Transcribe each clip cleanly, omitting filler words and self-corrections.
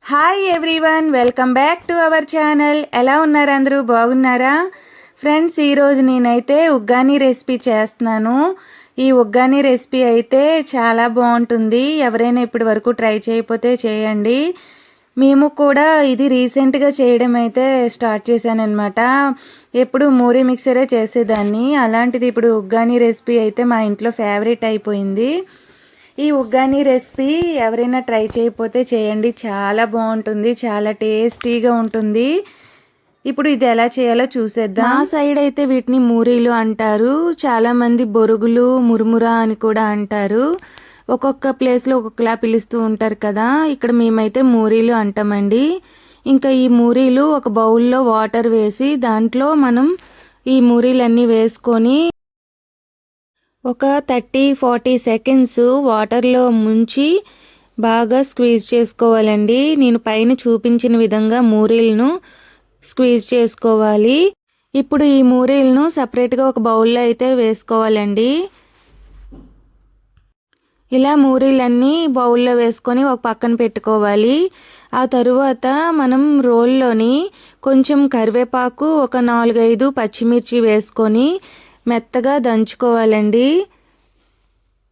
Hi everyone, welcome back to our channel. ఎలా ఉన్నారు అందరూ? బాగున్నారా ఫ్రెండ్స్? ఈరోజు నేనైతే ఉగ్గాని రెసిపీ చేస్తున్నాను. ఈ ఉగ్గాని రెసిపీ అయితే చాలా బాగుంటుంది. ఎవరైనా ఇప్పటి వరకు ట్రై చేయకపోతే చేయండి. మేము కూడా ఇది రీసెంట్గా చేయడం అయితే స్టార్ట్ చేశాను అనమాట. ఎప్పుడు మూరీ మిక్సరే చేసేదాన్ని, అలాంటిది ఇప్పుడు ఉగ్గాని రెసిపీ అయితే మా ఇంట్లో ఫేవరెట్ అయిపోయింది. ఈ ఉగ్గాని రెసిపీ ఎవరైనా ట్రై చేయకపోతే చేయండి, చాలా బాగుంటుంది, చాలా టేస్టీగా ఉంటుంది. ఇప్పుడు ఇది ఎలా చేయాలో చూసేద్దాం. మా సైడ్ అయితే వీటిని మూరీలు అంటారు, చాలామంది బొరుగులు, మురుమురా అని కూడా అంటారు. ఒక్కొక్క ప్లేస్లో ఒక్కొక్కలా పిలుస్తూ ఉంటారు కదా. ఇక్కడ మేమైతే మూరీలు అంటామండి. ఇంకా ఈ మూరీలు ఒక బౌల్లో వాటర్ వేసి దాంట్లో మనం ఈ మూరీలన్నీ వేసుకొని ఒక 30-40 సెకండ్స్ వాటర్లో ముంచి బాగా స్క్వీజ్ చేసుకోవాలండి. నేను పైన చూపించిన విధంగా మూరీలను స్క్వీజ్ చేసుకోవాలి. ఇప్పుడు ఈ మూరీలను సపరేట్గా ఒక బౌల్లో అయితే వేసుకోవాలండి. ఇలా మూరీలన్నీ బౌల్లో వేసుకొని ఒక పక్కన పెట్టుకోవాలి. ఆ తరువాత మనం రోల్లోని కొంచెం కరివేపాకు, ఒక 4-5 పచ్చిమిర్చి వేసుకొని మెత్తగా దంచుకోవాలండి.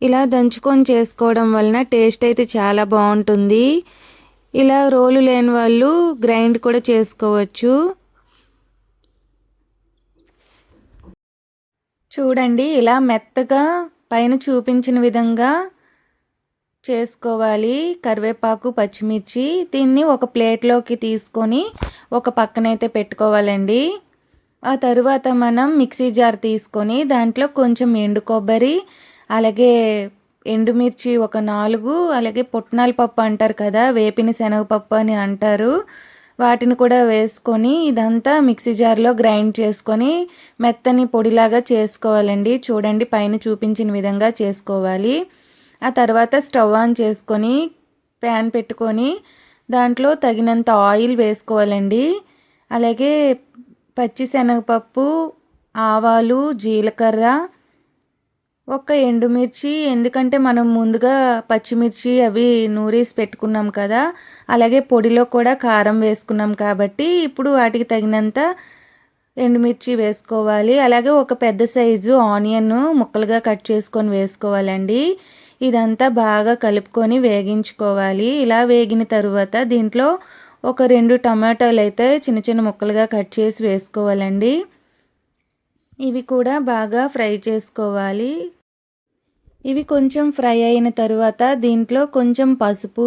ఇలా దంచుకొని చేసుకోవడం వలన టేస్ట్ అయితే చాలా బాగుంటుంది. ఇలా రోలు లేని వాళ్ళు గ్రైండ్ కూడా చేసుకోవచ్చు. చూడండి, ఇలా మెత్తగా పైన చూపించిన విధంగా చేసుకోవాలి. కరివేపాకు, పచ్చిమిర్చి దీన్ని ఒక ప్లేట్లోకి తీసుకొని ఒక పక్కనైతే పెట్టుకోవాలండి. ఆ తరువాత మనం మిక్సీ జార్ తీసుకొని దాంట్లో కొంచెం ఎండు కొబ్బరి, అలాగే ఎండుమిర్చి ఒక 4, అలాగే పుట్నాల పప్పు అంటారు కదా, వేపిన శనగపప్పు అని అంటారు, వాటిని కూడా వేసుకొని ఇదంతా మిక్సీ జార్లో గ్రైండ్ చేసుకొని మెత్తని పొడిలాగా చేసుకోవాలండి. చూడండి, పైన చూపించిన విధంగా చేసుకోవాలి. ఆ తర్వాత స్టవ్ ఆన్ చేసుకొని ప్యాన్ పెట్టుకొని దాంట్లో తగినంత ఆయిల్ వేసుకోవాలండి. అలాగే పచ్చిశనగపప్పు, ఆవాలు, జీలకర్ర, ఒక ఎండుమిర్చి, ఎందుకంటే మనం ముందుగా పచ్చిమిర్చి అవి నూరేసి పెట్టుకున్నాం కదా, అలాగే పొడిలో కూడా కారం వేసుకున్నాం కాబట్టి ఇప్పుడు వాటికి తగినంత ఎండుమిర్చి వేసుకోవాలి. అలాగే ఒక పెద్ద సైజు ఆనియన్ ముక్కలుగా కట్ చేసుకొని వేసుకోవాలండి. ఇదంతా బాగా కలుపుకొని వేగించుకోవాలి. ఇలా వేగిన తరువాత దీంట్లో ఒక 2 టమాటాలు అయితే చిన్న చిన్న ముక్కలుగా కట్ చేసి వేసుకోవాలండి. ఇవి కూడా బాగా ఫ్రై చేసుకోవాలి. ఇవి కొంచెం ఫ్రై అయిన తరువాత దీంట్లో కొంచెం పసుపు,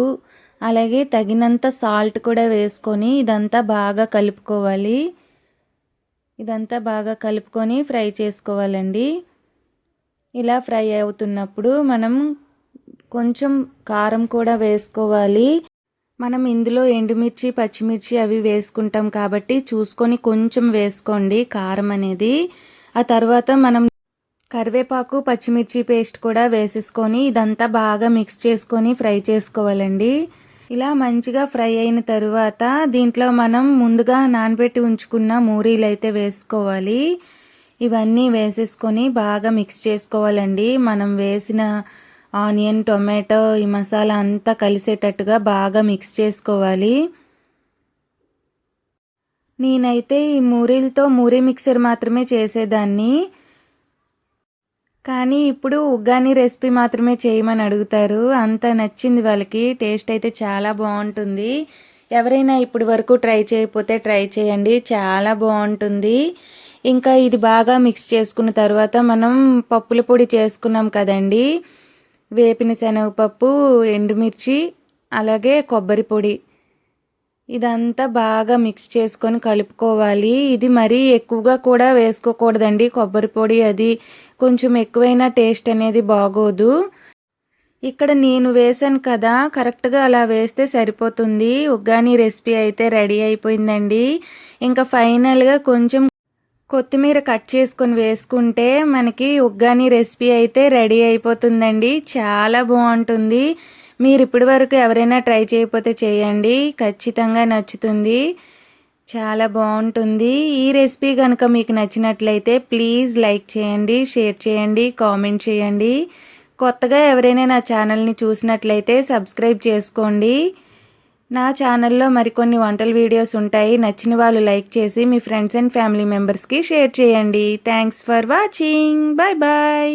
అలాగే తగినంత సాల్ట్ కూడా వేసుకొని ఇదంతా బాగా కలుపుకోవాలి. ఇదంతా బాగా కలుపుకొని ఫ్రై చేసుకోవాలండి. ఇలా ఫ్రై అవుతున్నప్పుడు మనం కొంచెం కారం కూడా వేసుకోవాలి. మనం ఇందులో ఎండుమిర్చి, పచ్చిమిర్చి అవి వేసుకుంటాం కాబట్టి చూసుకొని కొంచెం వేసుకోండి కారం అనేది. ఆ తర్వాత మనం కరివేపాకు, పచ్చిమిర్చి పేస్ట్ కూడా వేసేసుకొని ఇదంతా బాగా మిక్స్ చేసుకొని ఫ్రై చేసుకోవాలండి. ఇలా మంచిగా ఫ్రై అయిన తరువాత దీంట్లో మనం ముందుగా నానబెట్టి ఉంచుకున్న మూరీలు అయితే వేసుకోవాలి. ఇవన్నీ వేసేసుకొని బాగా మిక్స్ చేసుకోవాలండి. మనం వేసిన ఆనియన్, టొమాటో, ఈ మసాలా అంతా కలిసేటట్టుగా బాగా మిక్స్ చేసుకోవాలి. నేనైతే ఈ మూరీలతో మూరీ మిక్సర్ మాత్రమే చేసేదాన్ని, కానీ ఇప్పుడు ఉగ్గాని రెసిపీ మాత్రమే చేయమని అడుగుతారు. అంత నచ్చింది వాళ్ళకి. టేస్ట్ అయితే చాలా బాగుంటుంది. ఎవరైనా ఇప్పటి వరకు ట్రై చేయకపోతే ట్రై చేయండి, చాలా బాగుంటుంది. ఇంకా ఇది బాగా మిక్స్ చేసుకున్న తర్వాత మనం పప్పుల పొడి చేసుకున్నాం కదండి, వేపిన శనగపప్పు, ఎండుమిర్చి, అలాగే కొబ్బరి పొడి, ఇదంతా బాగా మిక్స్ చేసుకొని కలుపుకోవాలి. ఇది మరీ ఎక్కువగా కూడా వేసుకోకూడదండి కొబ్బరి పొడి, అది కొంచెం ఎక్కువైనా టేస్ట్ అనేది బాగోదు. ఇక్కడ నేను వేసాను కదా, కరెక్ట్గా అలా వేస్తే సరిపోతుంది. ఉగ్గాని రెసిపీ అయితే రెడీ అయిపోయిందండి. ఇంకా ఫైనల్గా కొంచెం కొత్తిమీర కట్ చేసుకొని వేసుకుంటే మనకి ఉగ్గాని రెసిపీ అయితే రెడీ అయిపోతుందండి. చాలా బాగుంటుంది. మీరు ఇప్పటి వరకు ఎవరైనా ట్రై చేయకపోతే చేయండి, ఖచ్చితంగా నచ్చుతుంది, చాలా బాగుంటుంది. ఈ రెసిపీ కనుక మీకు నచ్చినట్లయితే ప్లీజ్ లైక్ చేయండి, షేర్ చేయండి, కామెంట్ చేయండి. కొత్తగా ఎవరైనా నా ఛానల్ని చూసినట్లయితే సబ్స్క్రైబ్ చేసుకోండి. నా ఛానల్లో మరికొన్ని వంటల వీడియోస్ ఉంటాయి. నచ్చిన వాళ్ళు లైక్ చేసి మీ ఫ్రెండ్స్ అండ్ ఫ్యామిలీ మెంబర్స్కి షేర్ చేయండి. Thanks for watching. Bye bye.